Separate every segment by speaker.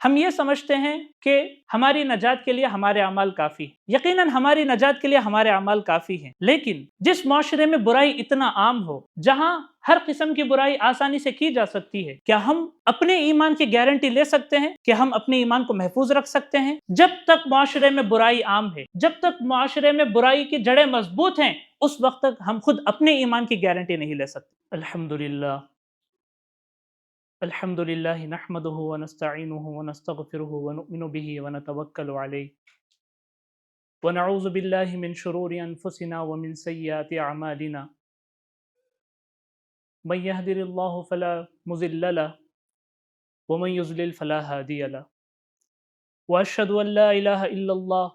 Speaker 1: ہم یہ سمجھتے ہیں کہ ہماری نجات کے لیے ہمارے اعمال کافی ہیں۔ یقیناً ہماری نجات کے لیے ہمارے اعمال کافی ہیں، لیکن جس معاشرے میں برائی اتنا عام ہو، جہاں ہر قسم کی برائی آسانی سے کی جا سکتی ہے، کیا ہم اپنے ایمان کی گارنٹی لے سکتے ہیں کہ ہم اپنے ایمان کو محفوظ رکھ سکتے ہیں؟ جب تک معاشرے میں برائی عام ہے، جب تک معاشرے میں برائی کی جڑیں مضبوط ہیں، اس وقت تک ہم خود اپنے ایمان کی گارنٹی نہیں لے سکتے۔ الحمدللہ الحمد لله نحمده ونستعينه ونستغفره ونؤمن به ونتوكل عليه ونعوذ بالله من شرور أنفسنا ومن سيئات أعمالنا من يهده الله فلا مضل له ومن يضلل فلا هادي له وأشهد أن لا إله إلا الله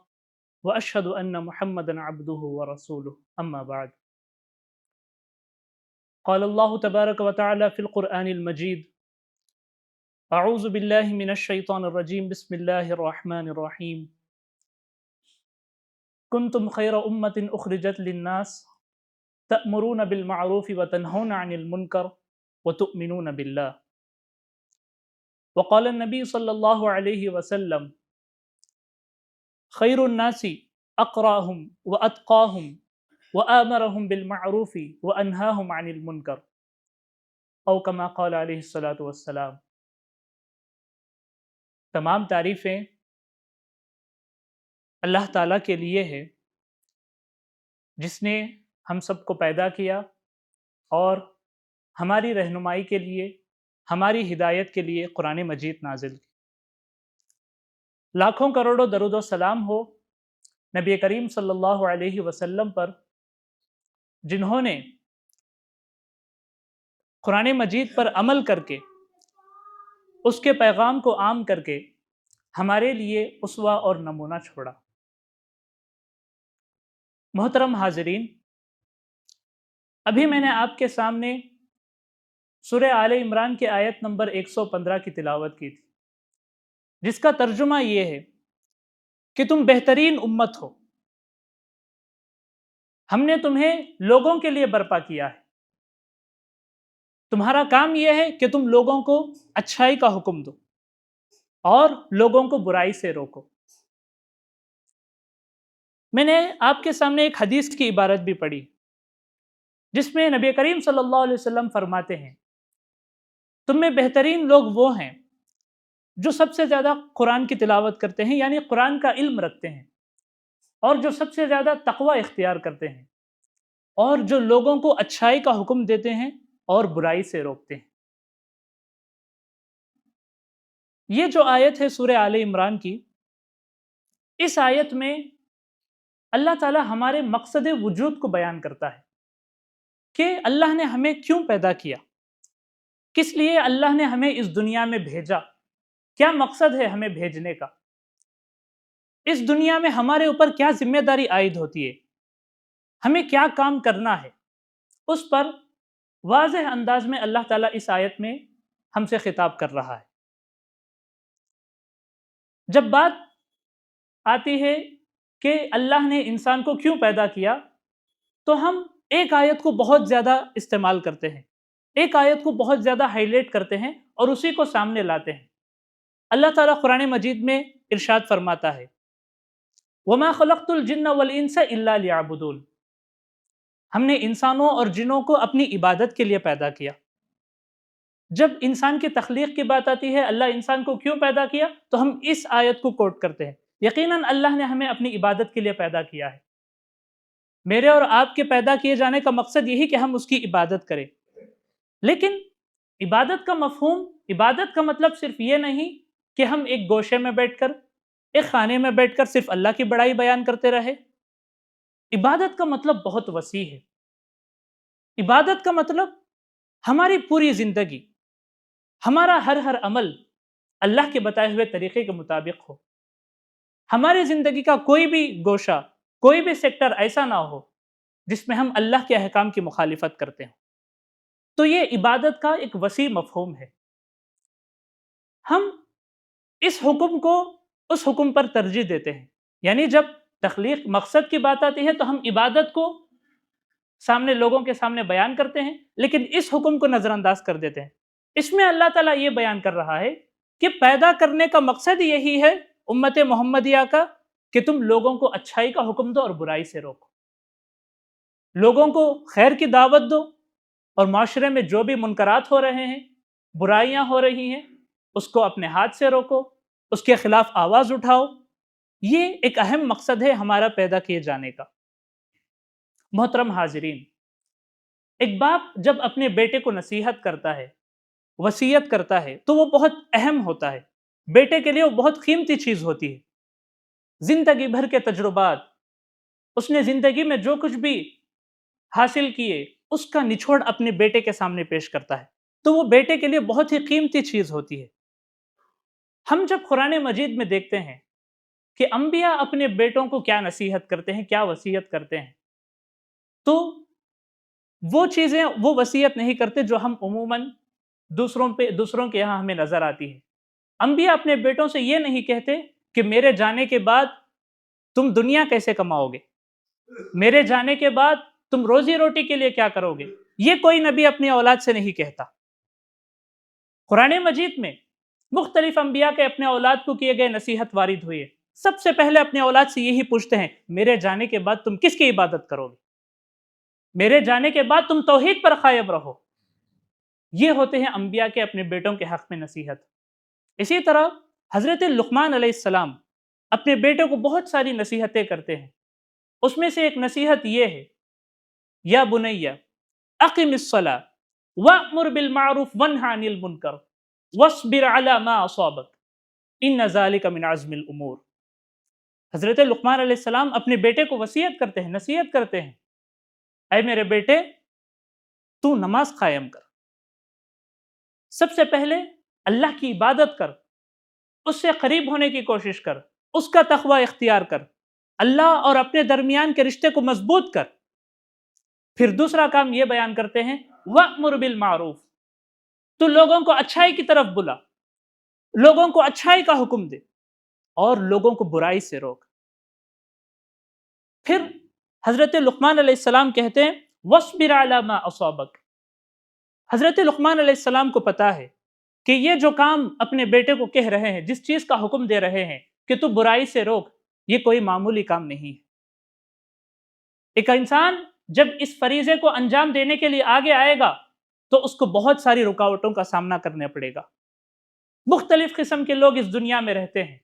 Speaker 1: وأشهد أن محمدا عبده ورسوله أما بعد قال الله تبارك وتعالى في القرآن المجيد اعوذ باللہ من الشیطان الرجیم بسم اللہ الرحمن الرحیم کنتم خیر امۃ اخرجت للناس تأمرون بالمعروف وتنہون عن المنکر وتؤمنون باللہ وقال النبی صلی اللہ علیہ وسلم خیر الناس اقراہم واتقاہم وآمرہم بالمعروف وانہاہم عن المنکر او کما قال علیہ الصلاۃ والسلام۔ تمام تعریفیں اللہ تعالیٰ کے لیے ہے، جس نے ہم سب کو پیدا کیا اور ہماری رہنمائی کے لیے، ہماری ہدایت کے لیے قرآن مجید نازل کی۔ لاکھوں کروڑوں درود و سلام ہو نبی کریم صلی اللہ علیہ وسلم پر، جنہوں نے قرآن مجید پر عمل کر کے، اس کے پیغام کو عام کر کے ہمارے لیے اسوہ اور نمونہ چھوڑا۔ محترم حاضرین، ابھی میں نے آپ کے سامنے سورہ آل عمران کے آیت نمبر 115 کی تلاوت کی تھی، جس کا ترجمہ یہ ہے کہ تم بہترین امت ہو، ہم نے تمہیں لوگوں کے لیے برپا کیا ہے، تمہارا کام یہ ہے کہ تم لوگوں کو اچھائی کا حکم دو اور لوگوں کو برائی سے روکو۔ میں نے آپ کے سامنے ایک حدیث کی عبارت بھی پڑھی، جس میں نبی کریم صلی اللہ علیہ وسلم فرماتے ہیں تم میں بہترین لوگ وہ ہیں جو سب سے زیادہ قرآن کی تلاوت کرتے ہیں، یعنی قرآن کا علم رکھتے ہیں، اور جو سب سے زیادہ تقوی اختیار کرتے ہیں، اور جو لوگوں کو اچھائی کا حکم دیتے ہیں اور برائی سے روکتے ہیں۔ یہ جو آیت ہے سورہ آل عمران کی، اس آیت میں اللہ تعالیٰ ہمارے مقصد وجود کو بیان کرتا ہے کہ اللہ نے ہمیں کیوں پیدا کیا، کس لیے اللہ نے ہمیں اس دنیا میں بھیجا، کیا مقصد ہے ہمیں بھیجنے کا، اس دنیا میں ہمارے اوپر کیا ذمہ داری عائد ہوتی ہے، ہمیں کیا کام کرنا ہے، اس پر واضح انداز میں اللہ تعالیٰ اس آیت میں ہم سے خطاب کر رہا ہے۔ جب بات آتی ہے کہ اللہ نے انسان کو کیوں پیدا کیا، تو ہم ایک آیت کو بہت زیادہ استعمال کرتے ہیں، ایک آیت کو بہت زیادہ ہائی لائٹ کرتے ہیں اور اسی کو سامنے لاتے ہیں۔ اللہ تعالیٰ قرآن مجید میں ارشاد فرماتا ہے وَمَا خَلَقْتُ الْجِنَّ وَالْإِنسَ إِلَّا لِيَعْبُدُونَ، ہم نے انسانوں اور جنوں کو اپنی عبادت کے لیے پیدا کیا۔ جب انسان کی تخلیق کی بات آتی ہے، اللہ انسان کو کیوں پیدا کیا، تو ہم اس آیت کو کوٹ کرتے ہیں۔ یقیناً اللہ نے ہمیں اپنی عبادت کے لیے پیدا کیا ہے۔ میرے اور آپ کے پیدا کیے جانے کا مقصد یہی کہ ہم اس کی عبادت کریں، لیکن عبادت کا مفہوم، عبادت کا مطلب صرف یہ نہیں کہ ہم ایک گوشے میں بیٹھ کر، ایک خانے میں بیٹھ کر صرف اللہ کی بڑائی بیان کرتے رہے۔ عبادت کا مطلب بہت وسیع ہے۔ عبادت کا مطلب ہماری پوری زندگی، ہمارا ہر عمل اللہ کے بتائے ہوئے طریقے کے مطابق ہو۔ ہماری زندگی کا کوئی بھی گوشہ، کوئی بھی سیکٹر ایسا نہ ہو جس میں ہم اللہ کے احکام کی مخالفت کرتے ہیں۔ تو یہ عبادت کا ایک وسیع مفہوم ہے۔ ہم اس حکم کو اس حکم پر ترجیح دیتے ہیں، یعنی جب تخلیق مقصد کی بات آتی ہے تو ہم عبادت کو سامنے لوگوں کے سامنے بیان کرتے ہیں، لیکن اس حکم کو نظر انداز کر دیتے ہیں۔ اس میں اللہ تعالیٰ یہ بیان کر رہا ہے کہ پیدا کرنے کا مقصد یہی ہے امت محمدیہ کا کہ تم لوگوں کو اچھائی کا حکم دو اور برائی سے روکو، لوگوں کو خیر کی دعوت دو، اور معاشرے میں جو بھی منکرات ہو رہے ہیں، برائیاں ہو رہی ہیں، اس کو اپنے ہاتھ سے روکو، اس کے خلاف آواز اٹھاؤ۔ یہ ایک اہم مقصد ہے ہمارا پیدا کیے جانے کا۔ محترم حاضرین، ایک باپ جب اپنے بیٹے کو نصیحت کرتا ہے، وصیت کرتا ہے، تو وہ بہت اہم ہوتا ہے، بیٹے کے لیے وہ بہت قیمتی چیز ہوتی ہے۔ زندگی بھر کے تجربات، اس نے زندگی میں جو کچھ بھی حاصل کیے، اس کا نچوڑ اپنے بیٹے کے سامنے پیش کرتا ہے، تو وہ بیٹے کے لیے بہت ہی قیمتی چیز ہوتی ہے۔ ہم جب قرآن مجید میں دیکھتے ہیں کہ انبیاء اپنے بیٹوں کو کیا نصیحت کرتے ہیں، کیا وصیت کرتے ہیں، تو وہ چیزیں وہ وصیت نہیں کرتے جو ہم عموماً دوسروں کے یہاں ہمیں نظر آتی ہے۔ انبیاء اپنے بیٹوں سے یہ نہیں کہتے کہ میرے جانے کے بعد تم دنیا کیسے کماؤ گے، میرے جانے کے بعد تم روزی روٹی کے لیے کیا کرو گے، یہ کوئی نبی اپنی اولاد سے نہیں کہتا۔ قرآن مجید میں مختلف انبیاء کے اپنے اولاد کو کیے گئے نصیحت وارد ہوئی ہے۔ سب سے پہلے اپنے اولاد سے یہی پوچھتے ہیں، میرے جانے کے بعد تم کس کی عبادت کرو گے، میرے جانے کے بعد تم توحید پر قائم رہو۔ یہ ہوتے ہیں انبیاء کے اپنے بیٹوں کے حق میں نصیحت۔ اسی طرح حضرت لقمان علیہ السلام اپنے بیٹے کو بہت ساری نصیحتیں کرتے ہیں۔ اس میں سے ایک نصیحت یہ ہے، یا بنی اقم الصلاۃ وامر بالمعروف وانہ عن المنکر واصبر علی ما اصابک ان ذلک من عزم الامور۔ حضرت لقمان علیہ السلام اپنے بیٹے کو وصیت کرتے ہیں، نصیحت کرتے ہیں، اے میرے بیٹے، تو نماز قائم کر، سب سے پہلے اللہ کی عبادت کر، اس سے قریب ہونے کی کوشش کر، اس کا تقوی اختیار کر، اللہ اور اپنے درمیان کے رشتے کو مضبوط کر۔ پھر دوسرا کام یہ بیان کرتے ہیں، وَأْمُرْ بِالْمَعْرُوفِ، تو لوگوں کو اچھائی کی طرف بلا، لوگوں کو اچھائی کا حکم دے اور لوگوں کو برائی سے روک۔ پھر حضرت لقمان علیہ السلام کہتے ہیں، وَاصْبِرْ عَلَى مَا أَصَابَكَ۔ حضرت لقمان علیہ السلام کو پتا ہے کہ یہ جو کام اپنے بیٹے کو کہہ رہے ہیں، جس چیز کا حکم دے رہے ہیں کہ تو برائی سے روک، یہ کوئی معمولی کام نہیں ہے۔ ایک انسان جب اس فریضے کو انجام دینے کے لیے آگے آئے گا تو اس کو بہت ساری رکاوٹوں کا سامنا کرنا پڑے گا۔ مختلف قسم کے لوگ اس دنیا میں رہتے ہیں،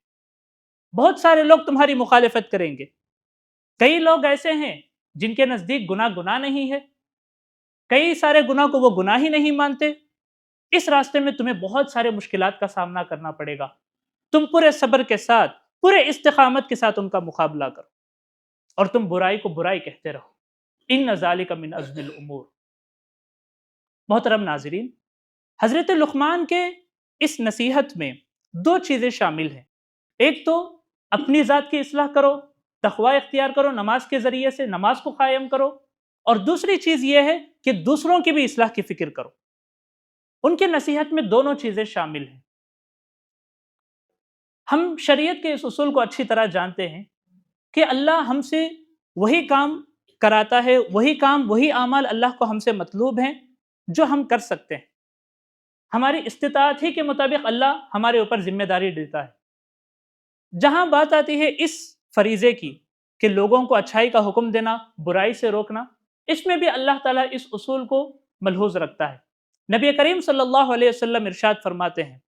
Speaker 1: بہت سارے لوگ تمہاری مخالفت کریں گے۔ کئی لوگ ایسے ہیں جن کے نزدیک گناہ نہیں ہے، کئی سارے گناہ کو وہ گناہ ہی نہیں مانتے۔ اس راستے میں تمہیں بہت سارے مشکلات کا سامنا کرنا پڑے گا۔ تم پورے صبر کے ساتھ، پورے استقامت کے ساتھ ان کا مقابلہ کرو، اور تم برائی کو برائی کہتے رہو۔ ان ذالک من عزم الامور۔ محترم ناظرین، حضرت لقمان کے اس نصیحت میں دو چیزیں شامل ہیں۔ ایک تو اپنی ذات کی اصلاح کرو، تقوی اختیار کرو، نماز کے ذریعے سے نماز کو قائم کرو، اور دوسری چیز یہ ہے کہ دوسروں کی بھی اصلاح کی فکر کرو۔ ان کے نصیحت میں دونوں چیزیں شامل ہیں۔ ہم شریعت کے اس اصول کو اچھی طرح جانتے ہیں کہ اللہ ہم سے وہی کام کراتا ہے، وہی کام، وہی اعمال اللہ کو ہم سے مطلوب ہیں جو ہم کر سکتے ہیں۔ ہماری استطاعت ہی کے مطابق اللہ ہمارے اوپر ذمہ داری دیتا ہے۔ جہاں بات آتی ہے اس فریضے کی کہ لوگوں کو اچھائی کا حکم دینا، برائی سے روکنا، اس میں بھی اللہ تعالیٰ اس اصول کو ملحوظ رکھتا ہے۔ نبی کریم صلی اللہ علیہ وسلم ارشاد فرماتے ہیں،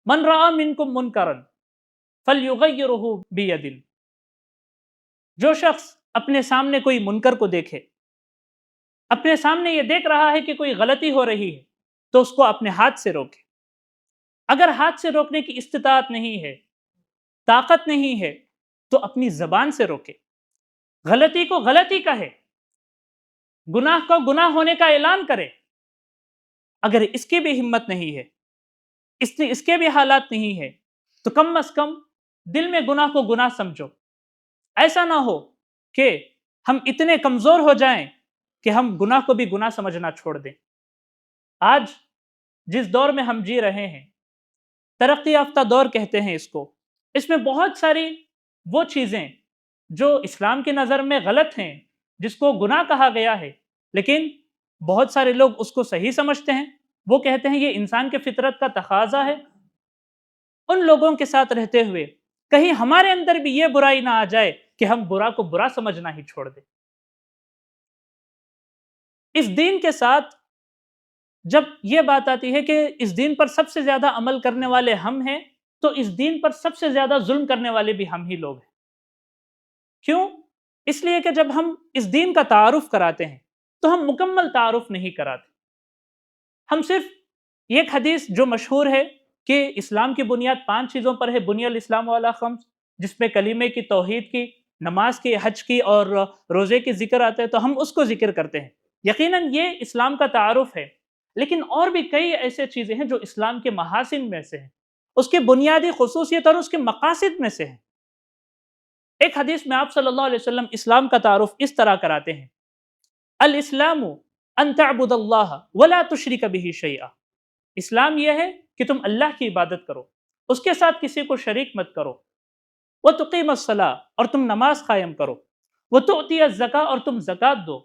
Speaker 1: من رأى منکم منکرا فلیغیرہ بید۔ جو شخص اپنے سامنے کوئی منکر کو دیکھے، اپنے سامنے یہ دیکھ رہا ہے کہ کوئی غلطی ہو رہی ہے، تو اس کو اپنے ہاتھ سے روکے۔ اگر ہاتھ سے روکنے کی استطاعت نہیں ہے، طاقت نہیں ہے، تو اپنی زبان سے روکے، غلطی کو غلطی کہے، گناہ کو گناہ ہونے کا اعلان کرے۔ اگر اس کی بھی ہمت نہیں ہے، اس کے بھی حالات نہیں ہے، تو کم از کم دل میں گناہ کو گناہ سمجھو۔ ایسا نہ ہو کہ ہم اتنے کمزور ہو جائیں کہ ہم گناہ کو بھی گناہ سمجھنا چھوڑ دیں۔ آج جس دور میں ہم جی رہے ہیں، ترقی یافتہ دور کہتے ہیں اس کو، اس میں بہت ساری وہ چیزیں جو اسلام کی نظر میں غلط ہیں، جس کو گناہ کہا گیا ہے، لیکن بہت سارے لوگ اس کو صحیح سمجھتے ہیں۔ وہ کہتے ہیں یہ انسان کے فطرت کا تقاضا ہے، ان لوگوں کے ساتھ رہتے ہوئے کہیں ہمارے اندر بھی یہ برائی نہ آ جائے کہ ہم برا کو برا سمجھنا ہی چھوڑ دیں۔ اس دین کے ساتھ جب یہ بات آتی ہے کہ اس دین پر سب سے زیادہ عمل کرنے والے ہم ہیں، تو اس دین پر سب سے زیادہ ظلم کرنے والے بھی ہم ہی لوگ ہیں۔ کیوں؟ اس لیے کہ جب ہم اس دین کا تعارف کراتے ہیں تو ہم مکمل تعارف نہیں کراتے، ہم صرف ایک حدیث جو مشہور ہے کہ اسلام کی بنیاد 5 چیزوں پر ہے، بنی الاسلام والا خمس، جس میں کلمے کی، توحید کی، نماز کی، حج کی اور روزے کی ذکر آتا ہے، تو ہم اس کو ذکر کرتے ہیں۔ یقیناً یہ اسلام کا تعارف ہے، لیکن اور بھی کئی ایسے چیزیں ہیں جو اسلام کے محاسن میں سے ہیں، اس کی بنیادی خصوصیت اور اس کے مقاصد میں سے ہیں۔ ایک حدیث میں آپ صلی اللہ علیہ وسلم اسلام کا تعارف اس طرح کراتے ہیں: الاسلام ان تعبد اللہ ولا تشرک بہ شیئا۔ اسلام یہ ہے کہ تم اللہ کی عبادت کرو، اس کے ساتھ کسی کو شریک مت کرو، وتقیم الصلاۃ، اور تم نماز قائم کرو، وتؤتی الزکاۃ، اور تم زکوٰۃ دو،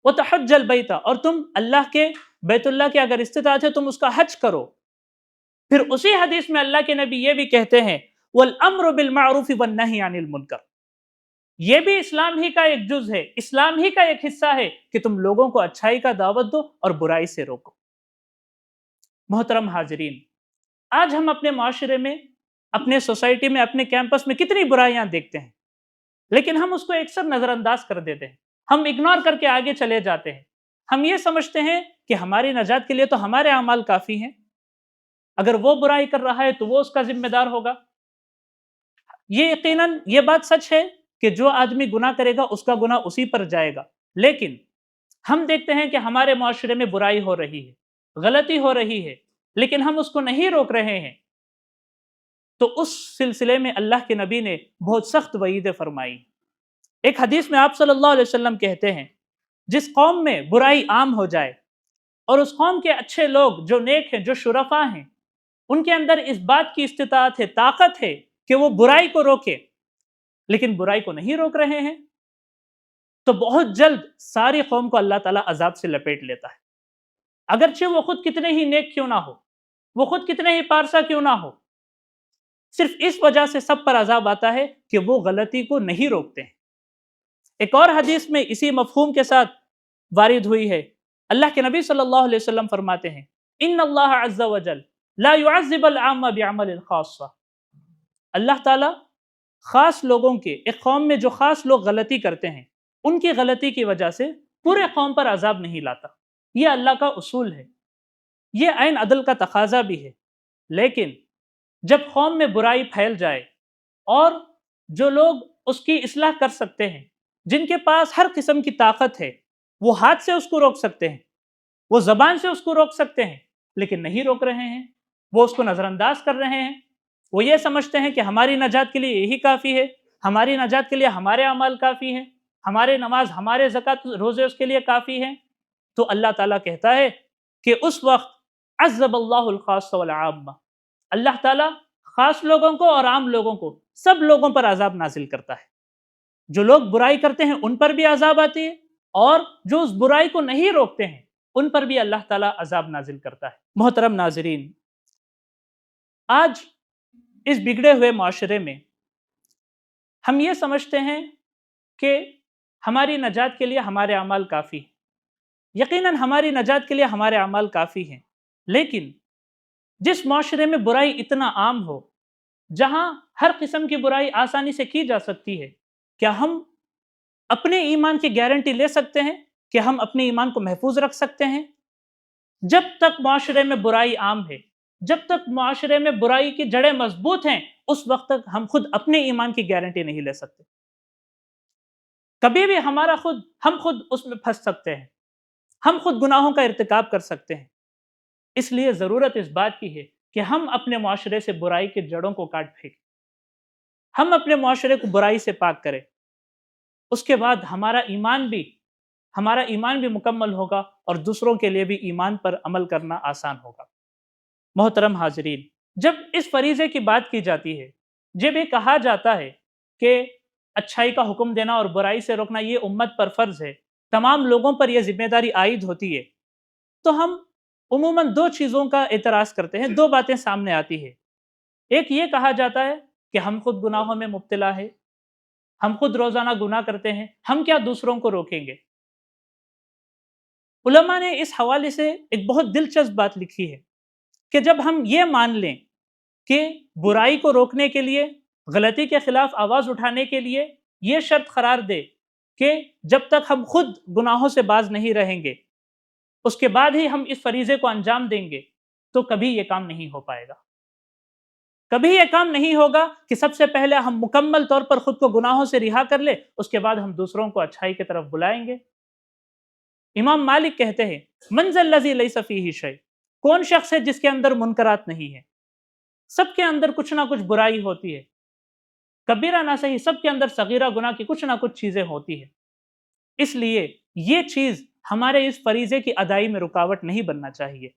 Speaker 1: وتحج البیت، اور تم اللہ کے بیت اللہ کے اگر استطاعت ہے تم اس کا حج کرو۔ پھر اسی حدیث میں اللہ کے نبی یہ بھی کہتے ہیں والامر بالمعروف والنہی عن المنکر، یہ بھی اسلام ہی کا ایک جز ہے، اسلام ہی کا ایک حصہ ہے کہ تم لوگوں کو اچھائی کا دعوت دو اور برائی سے روکو۔ محترم حاضرین، آج ہم اپنے معاشرے میں، اپنے سوسائٹی میں، اپنے کیمپس میں کتنی برائیاں دیکھتے ہیں، لیکن ہم اس کو اکثر نظر انداز کر دیتے ہیں، ہم اگنور کر کے آگے چلے جاتے ہیں۔ ہم یہ سمجھتے ہیں کہ ہماری نجات کے لیے تو ہمارے اعمال کافی ہیں، اگر وہ برائی کر رہا ہے تو وہ اس کا ذمہ دار ہوگا۔ یہ یقیناً یہ بات سچ ہے کہ جو آدمی گناہ کرے گا اس کا گناہ اسی پر جائے گا، لیکن ہم دیکھتے ہیں کہ ہمارے معاشرے میں برائی ہو رہی ہے، غلطی ہو رہی ہے، لیکن ہم اس کو نہیں روک رہے ہیں، تو اس سلسلے میں اللہ کے نبی نے بہت سخت وعیدیں فرمائی۔ ایک حدیث میں آپ صلی اللہ علیہ وسلم کہتے ہیں جس قوم میں برائی عام ہو جائے اور اس قوم کے اچھے لوگ جو نیک ہیں، جو شرفاء ہیں، ان کے اندر اس بات کی استطاعت ہے، طاقت ہے کہ وہ برائی کو روکے، لیکن برائی کو نہیں روک رہے ہیں، تو بہت جلد ساری قوم کو اللہ تعالیٰ عذاب سے لپیٹ لیتا ہے، اگرچہ وہ خود کتنے ہی نیک کیوں نہ ہو، وہ خود کتنے ہی پارسا کیوں نہ ہو، صرف اس وجہ سے سب پر عذاب آتا ہے کہ وہ غلطی کو نہیں روکتے ہیں۔ ایک اور حدیث میں اسی مفہوم کے ساتھ وارد ہوئی ہے، اللہ کے نبی صلی اللہ علیہ وسلم فرماتے ہیں ان اللہ عز وجل لا يعذب العام بعمل خاصہ، اللہ تعالیٰ خاص لوگوں کے، ایک قوم میں جو خاص لوگ غلطی کرتے ہیں، ان کی غلطی کی وجہ سے پورے قوم پر عذاب نہیں لاتا، یہ اللہ کا اصول ہے، یہ عین عدل کا تقاضا بھی ہے۔ لیکن جب قوم میں برائی پھیل جائے اور جو لوگ اس کی اصلاح کر سکتے ہیں، جن کے پاس ہر قسم کی طاقت ہے، وہ ہاتھ سے اس کو روک سکتے ہیں، وہ زبان سے اس کو روک سکتے ہیں، لیکن نہیں روک رہے ہیں، وہ اس کو نظر انداز کر رہے ہیں، وہ یہ سمجھتے ہیں کہ ہماری نجات کے لیے یہی کافی ہے، ہماری نجات کے لیے ہمارے اعمال کافی ہیں، ہمارے نماز، ہمارے زکوٰۃ، روزے اس کے لیے کافی ہیں۔ تو اللہ تعالیٰ کہتا ہے کہ اس وقت عذب اللہ الخاص والعامہ، اللہ تعالیٰ خاص لوگوں کو اور عام لوگوں کو، سب لوگوں پر عذاب نازل کرتا ہے۔ جو لوگ برائی کرتے ہیں ان پر بھی عذاب آتی ہے، اور جو اس برائی کو نہیں روکتے ہیں ان پر بھی اللہ تعالیٰ عذاب نازل کرتا ہے۔ محترم ناظرین، آج اس بگڑے ہوئے معاشرے میں ہم یہ سمجھتے ہیں کہ ہماری نجات کے لیے ہمارے اعمال کافی ہیں، یقیناً ہماری نجات کے لیے ہمارے اعمال کافی ہیں، لیکن جس معاشرے میں برائی اتنا عام ہو، جہاں ہر قسم کی برائی آسانی سے کی جا سکتی ہے، کیا ہم اپنے ایمان کی گارنٹی لے سکتے ہیں کہ ہم اپنے ایمان کو محفوظ رکھ سکتے ہیں؟ جب تک معاشرے میں برائی عام ہے، جب تک معاشرے میں برائی کی جڑیں مضبوط ہیں، اس وقت تک ہم خود اپنے ایمان کی گارنٹی نہیں لے سکتے۔ کبھی بھی ہم خود اس میں پھنس سکتے ہیں، ہم خود گناہوں کا ارتکاب کر سکتے ہیں۔ اس لیے ضرورت اس بات کی ہے کہ ہم اپنے معاشرے سے برائی کی جڑوں کو کاٹ پھینکیں، ہم اپنے معاشرے کو برائی سے پاک کریں، اس کے بعد ہمارا ایمان بھی مکمل ہوگا اور دوسروں کے لیے بھی ایمان پر عمل کرنا آسان ہوگا۔ محترم حاضرین، جب اس فریضے کی بات کی جاتی ہے، جب یہ کہا جاتا ہے کہ اچھائی کا حکم دینا اور برائی سے روکنا یہ امت پر فرض ہے، تمام لوگوں پر یہ ذمہ داری عائد ہوتی ہے، تو ہم عموماً دو چیزوں کا اعتراض کرتے ہیں، دو باتیں سامنے آتی ہے۔ ایک یہ کہا جاتا ہے کہ ہم خود گناہوں میں مبتلا ہے، ہم خود روزانہ گناہ کرتے ہیں، ہم کیا دوسروں کو روکیں گے؟ علماء نے اس حوالے سے ایک بہت دلچسپ بات لکھی ہے کہ جب ہم یہ مان لیں کہ برائی کو روکنے کے لیے، غلطی کے خلاف آواز اٹھانے کے لیے یہ شرط قرار دے کہ جب تک ہم خود گناہوں سے باز نہیں رہیں گے اس کے بعد ہی ہم اس فریضے کو انجام دیں گے، تو کبھی یہ کام نہیں ہو پائے گا۔ کبھی یہ کام نہیں ہوگا کہ سب سے پہلے ہم مکمل طور پر خود کو گناہوں سے رہا کر لیں، اس کے بعد ہم دوسروں کو اچھائی کی طرف بلائیں گے۔ امام مالک کہتے ہیں من ذا الذی لیس فیہ شیء، کون شخص ہے جس کے اندر منکرات نہیں ہے؟ سب کے اندر کچھ نہ کچھ برائی ہوتی ہے، کبیرہ نہ صحیح، سب کے اندر صغیرہ گناہ کی کچھ نہ کچھ چیزیں ہوتی ہیں۔ اس لیے یہ چیز ہمارے اس فریضے کی ادائی میں رکاوٹ نہیں بننا چاہیے۔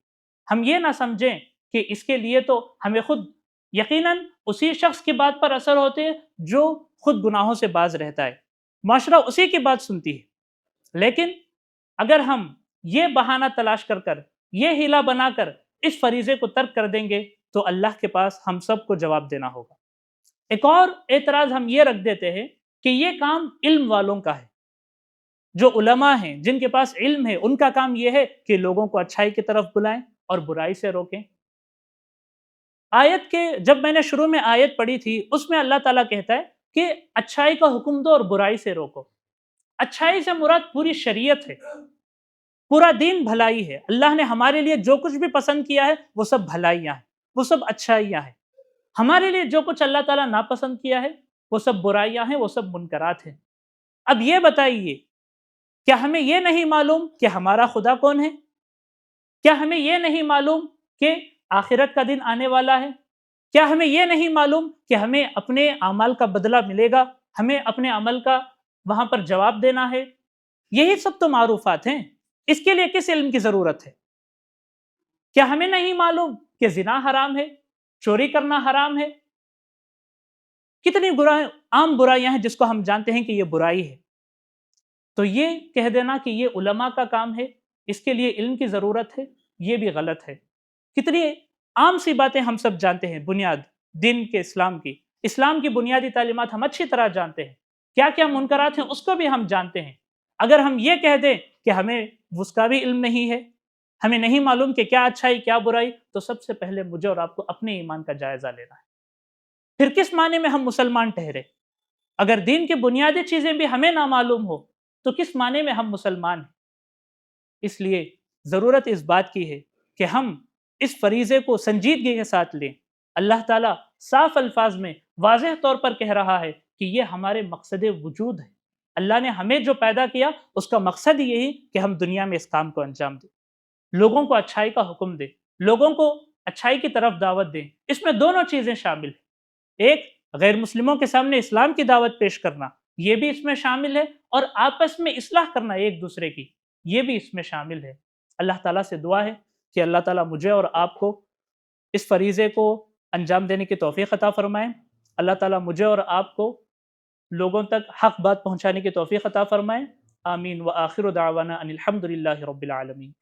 Speaker 1: ہم یہ نہ سمجھیں کہ اس کے لیے تو ہمیں خود یقیناً اسی شخص کی بات پر اثر ہوتے ہیں جو خود گناہوں سے باز رہتا ہے، معاشرہ اسی کی بات سنتی ہے۔ لیکن اگر ہم یہ بہانہ تلاش کر کر، یہ ہیلہ بنا کر اس فریضے کو ترک کر دیں گے تو اللہ کے پاس ہم سب کو جواب دینا ہوگا۔ ایک اور اعتراض ہم یہ رکھ دیتے ہیں کہ یہ کام علم والوں کا ہے، جو علماء ہیں، جن کے پاس علم ہے، ان کا کام یہ ہے کہ لوگوں کو اچھائی کی طرف بلائیں اور برائی سے روکیں۔ آیت کے جب میں نے شروع میں آیت پڑھی تھی اس میں اللہ تعالیٰ کہتا ہے کہ اچھائی کا حکم دو اور برائی سے روکو۔ اچھائی سے مراد پوری شریعت ہے، پورا دین بھلائی ہے۔ اللہ نے ہمارے لیے جو کچھ بھی پسند کیا ہے وہ سب بھلائیاں ہیں، وہ سب اچھائیاں ہیں۔ ہمارے لیے جو کچھ اللہ تعالیٰ ناپسند کیا ہے وہ سب برائیاں ہیں، وہ سب منکرات ہیں۔ اب یہ بتائیے، کیا ہمیں یہ نہیں معلوم کہ ہمارا خدا کون ہے؟ کیا ہمیں یہ نہیں معلوم کہ آخرت کا دن آنے والا ہے؟ کیا ہمیں یہ نہیں معلوم کہ ہمیں اپنے اعمال کا بدلہ ملے گا، ہمیں اپنے عمل کا وہاں پر جواب دینا ہے؟ یہی سب تو معروفات ہیں، اس کے لیے کس علم کی ضرورت ہے؟ کیا ہمیں نہیں معلوم کہ زنا حرام ہے، چوری کرنا حرام ہے؟ کتنی عام برائیاں ہیں جس کو ہم جانتے ہیں کہ یہ برائی ہے۔ تو یہ کہہ دینا کہ یہ علماء کا کام ہے، اس کے لیے علم کی ضرورت ہے، یہ بھی غلط ہے۔ کتنی عام سی باتیں ہم سب جانتے ہیں، بنیاد دین کے اسلام کی بنیادی تعلیمات ہم اچھی طرح جانتے ہیں، کیا کیا منکرات ہیں اس کو بھی ہم جانتے ہیں۔ اگر ہم یہ کہہ دیں کہ ہمیں اس کا بھی علم نہیں ہے، ہمیں نہیں معلوم کہ کیا اچھائی کیا برائی، تو سب سے پہلے مجھے اور آپ کو اپنے ایمان کا جائزہ لینا ہے۔ پھر کس معنی میں ہم مسلمان ٹھہرے؟ اگر دین کی بنیادی چیزیں بھی ہمیں نہ معلوم ہو تو کس معنی میں ہم مسلمان ہیں؟ اس لیے ضرورت اس بات کی ہے کہ ہم اس فریضے کو سنجیدگی کے ساتھ لیں۔ اللہ تعالیٰ صاف الفاظ میں واضح طور پر کہہ رہا ہے کہ یہ ہمارے مقصد وجود ہے۔ اللہ نے ہمیں جو پیدا کیا اس کا مقصد یہی کہ ہم دنیا میں اس کام کو انجام دیں، لوگوں کو اچھائی کا حکم دیں، لوگوں کو اچھائی کی طرف دعوت دیں۔ اس میں دونوں چیزیں شامل ہیں، ایک غیر مسلموں کے سامنے اسلام کی دعوت پیش کرنا، یہ بھی اس میں شامل ہے، اور آپس میں اصلاح کرنا ایک دوسرے کی، یہ بھی اس میں شامل ہے۔ اللہ تعالیٰ سے دعا ہے کہ اللہ تعالیٰ مجھے اور آپ کو اس فریضے کو انجام دینے کی توفیق عطا فرمائے۔ اللہ تعالیٰ مجھے اور آپ کو لوگوں تک حق بات پہنچانے کی توفیق عطا فرمائے۔ آمین۔ وآخر دعوانا ان الحمد للہ رب العالمین۔